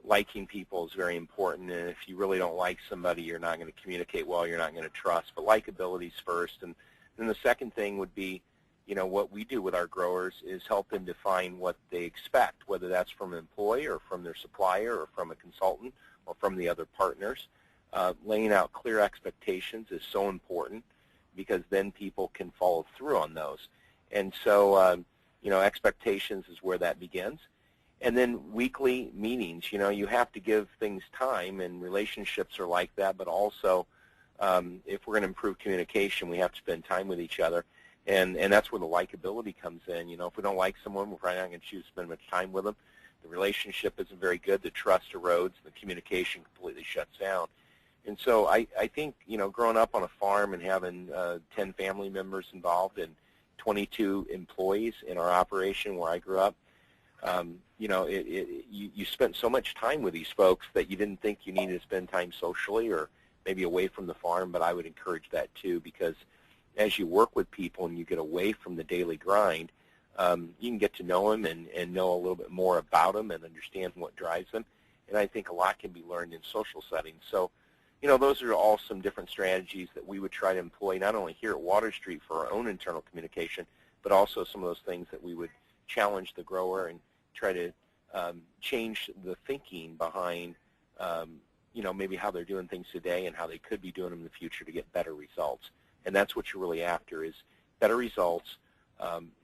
liking people is very important. And if you really don't like somebody, you're not going to communicate well. You're not going to trust. But likability is first. And then the second thing would be, what we do with our growers is help them define what they expect, whether that's from an employee or from their supplier or from a consultant or from the other partners. Laying out clear expectations is so important, because then people can follow through on those. And so, expectations is where that begins. And then weekly meetings, you have to give things time, and relationships are like that, but also if we're going to improve communication, we have to spend time with each other. And that's where the likability comes in. If we don't like someone, we're probably not going to choose to spend much time with them. The relationship isn't very good. The trust erodes. The communication completely shuts down. And so I think, growing up on a farm and having 10 family members involved and 22 employees in our operation where I grew up, you spent so much time with these folks that you didn't think you needed to spend time socially or maybe away from the farm, but I would encourage that too, because as you work with people and you get away from the daily grind, you can get to know them and know a little bit more about them and understand what drives them. And I think a lot can be learned in social settings. So, those are all some different strategies that we would try to employ, not only here at Water Street for our own internal communication, but also some of those things that we would challenge the grower and try to change the thinking behind, maybe how they're doing things today and how they could be doing them in the future to get better results. And that's what you're really after, is better results,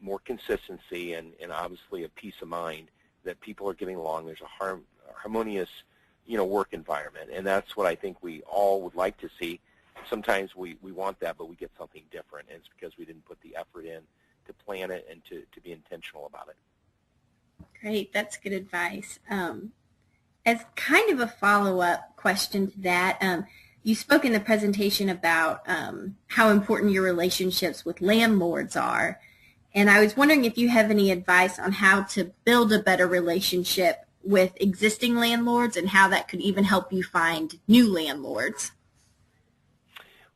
more consistency, and obviously a peace of mind that people are getting along. There's a harmonious, work environment, and that's what I think we all would like to see. Sometimes we want that, but we get something different, and it's because we didn't put the effort in to plan it and to be intentional about it. Great, that's good advice. As kind of a follow-up question to that, you spoke in the presentation about how important your relationships with landlords are, and I was wondering if you have any advice on how to build a better relationship with existing landlords and how that could even help you find new landlords.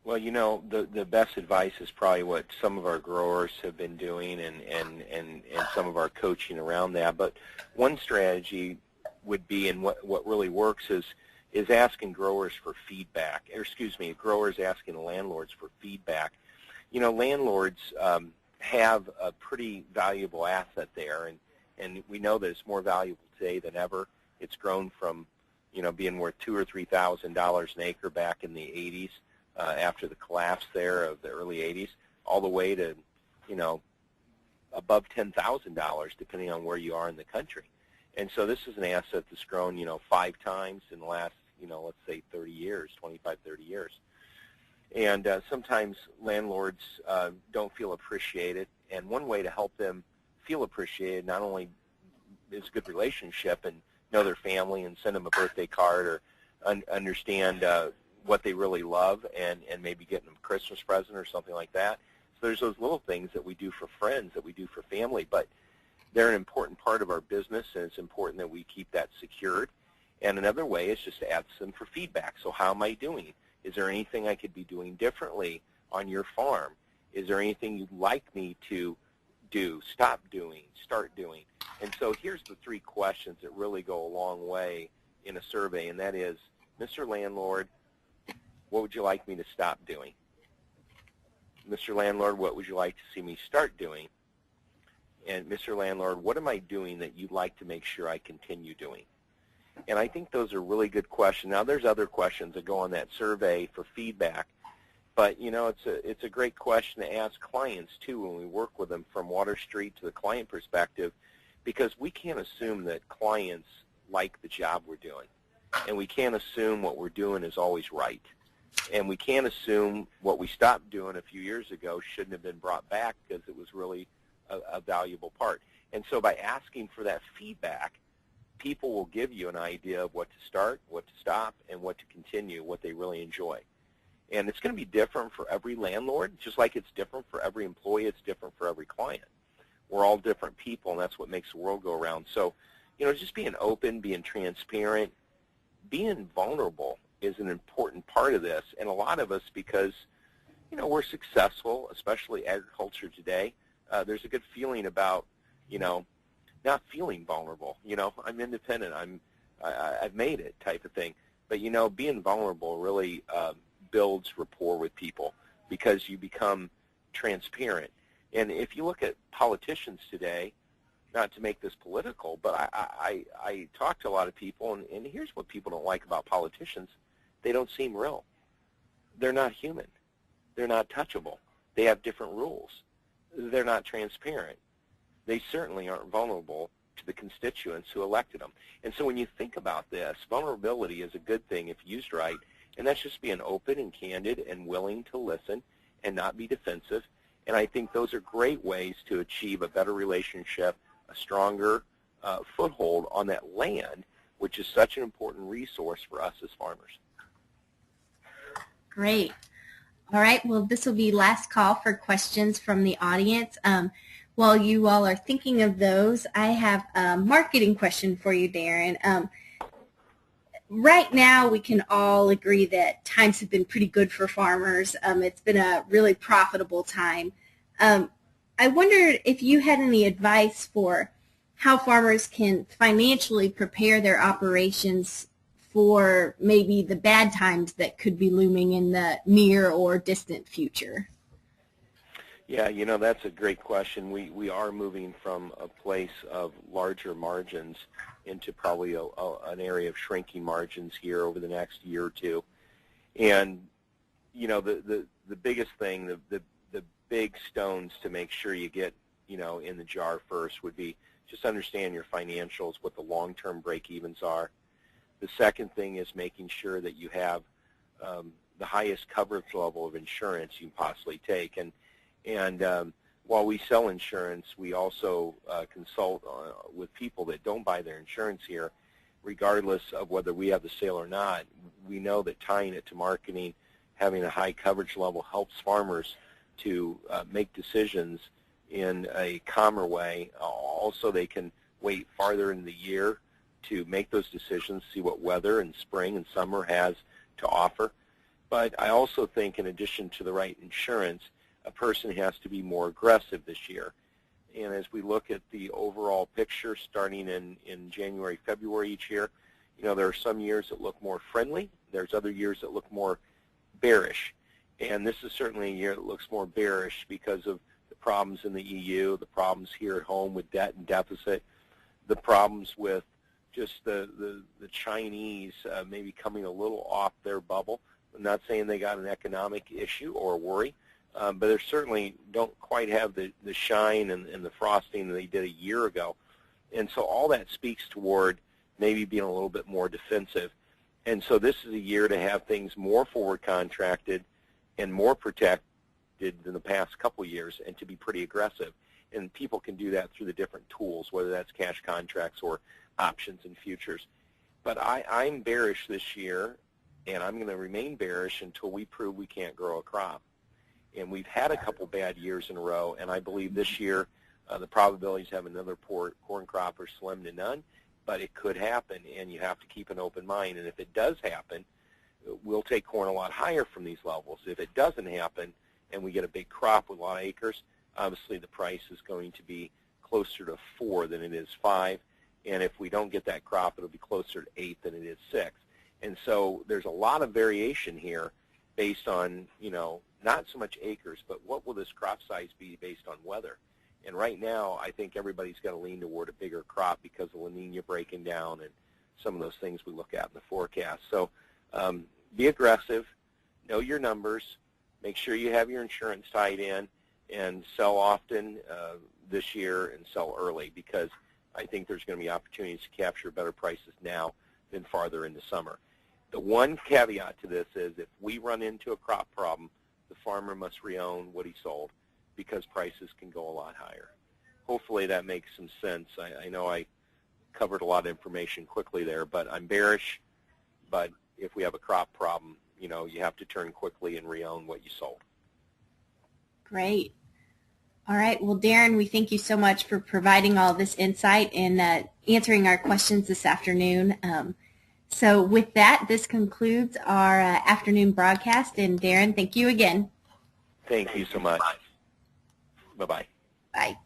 Well, the best advice is probably what some of our growers have been doing and some of our coaching around that. But one strategy would be, and what really works is asking growers for feedback, growers asking landlords for feedback. Landlords have a pretty valuable asset there, and we know that it's more valuable today than ever. It's grown from, being worth $2,000 or $3,000 an acre back in the 80s after the collapse there of the early 80s, all the way to, above $10,000 depending on where you are in the country. And so this is an asset that's grown, 5 times in the last, let's say 30 years, 25, 30 years. And sometimes landlords don't feel appreciated, and one way to help them feel appreciated, not only is a good relationship and know their family and send them a birthday card or understand what they really love and maybe getting them a Christmas present or something like that. So there's those little things that we do for friends, that we do for family, but they're an important part of our business, and it's important that we keep that secured. And another way is just to ask them for feedback. So how am I doing? Is there anything I could be doing differently on your farm? Is there anything you'd like me to do, stop doing, start doing? And so here's the 3 questions that really go a long way in a survey, and that is, Mr. Landlord, what would you like me to stop doing? Mr. Landlord, what would you like to see me start doing? And Mr. Landlord, what am I doing that you'd like to make sure I continue doing? And I think those are really good questions. Now, there's other questions that go on that survey for feedback, but you know, it's a great question to ask clients too when we work with them from Water Street to the client perspective, because we can't assume that clients like the job we're doing, and we can't assume what we're doing is always right, and we can't assume what we stopped doing a few years ago shouldn't have been brought back because it was really a valuable part. And so by asking for that feedback, people will give you an idea of what to start, what to stop, and what to continue, what they really enjoy. And it's going to be different for every landlord, just like it's different for every employee, it's different for every client. We're all different people, and that's what makes the world go around. So, you know, just being open, being transparent, being vulnerable is an important part of this. And a lot of us, because, you know, we're successful, especially agriculture today, there's a good feeling about, you know, not feeling vulnerable. You know, I'm independent, I've made it type of thing. But, you know, being vulnerable really builds rapport with people because you become transparent. And if you look at politicians today, not to make this political, but I talk to a lot of people, and here's what people don't like about politicians. They don't seem real. They're not human. They're not touchable. They have different rules. They're not transparent. They certainly aren't vulnerable to the constituents who elected them. And so when you think about this, vulnerability is a good thing if used right, and that's just being open and candid and willing to listen and not be defensive. And I think those are great ways to achieve a better relationship, a stronger foothold on that land, which is such an important resource for us as farmers. Great. All right, well, this will be last call for questions from the audience. While you all are thinking of those, I have a marketing question for you, Darren. Right now, we can all agree that times have been pretty good for farmers. It's been a really profitable time. I wondered if you had any advice for how farmers can financially prepare their operations for maybe the bad times that could be looming in the near or distant future. Yeah, you know, that's a great question. We are moving from a place of larger margins into probably an area of shrinking margins here over the next year or two. And, you know, the biggest thing, the big stones to make sure you get, you know, in the jar first would be just understand your financials, what the long-term break-evens are. The second thing is making sure that you have the highest coverage level of insurance you can possibly take. And while we sell insurance, we also consult with people that don't buy their insurance here, regardless of whether we have the sale or not. We know that tying it to marketing, having a high coverage level helps farmers to make decisions in a calmer way. Also, they can wait farther in the year to make those decisions, see what weather and spring and summer has to offer. But I also think in addition to the right insurance, a person has to be more aggressive this year. And as we look at the overall picture starting in January, February each year, you know, there are some years that look more friendly. There's other years that look more bearish. And this is certainly a year that looks more bearish because of the problems in the EU, the problems here at home with debt and deficit, the problems with just the Chinese maybe coming a little off their bubble. I'm not saying they got an economic issue or worry, but they certainly don't quite have the shine and the frosting that they did a year ago. And so all that speaks toward maybe being a little bit more defensive. And so this is a year to have things more forward contracted and more protected than the past couple years and to be pretty aggressive. And people can do that through the different tools, whether that's cash contracts or options and futures. But I'm bearish this year, and I'm going to remain bearish until we prove we can't grow a crop. And we've had a couple bad years in a row, and I believe this year the probabilities of having another poor corn crop are slim to none, but it could happen, and you have to keep an open mind. And if it does happen, we'll take corn a lot higher from these levels. If it doesn't happen and we get a big crop with a lot of acres, obviously the price is going to be closer to 4 than it is 5. And if we don't get that crop, it'll be closer to 8 than it is 6. And so there's a lot of variation here based on, not so much acres, but what will this crop size be based on weather? And right now, I think everybody's got to lean toward a bigger crop because of La Nina breaking down and some of those things we look at in the forecast. So be aggressive, know your numbers, make sure you have your insurance tied in, and sell often this year and sell early, because I think there's going to be opportunities to capture better prices now than farther into summer. The one caveat to this is if we run into a crop problem, the farmer must re-own what he sold, because prices can go a lot higher. Hopefully that makes some sense. I know I covered a lot of information quickly there, but I'm bearish. But if we have a crop problem, you have to turn quickly and re-own what you sold. Great. All right. Well, Darren, we thank you so much for providing all this insight and answering our questions this afternoon. So with that, this concludes our afternoon broadcast. And Darren, thank you again. Thank you so much. Bye-bye. Bye.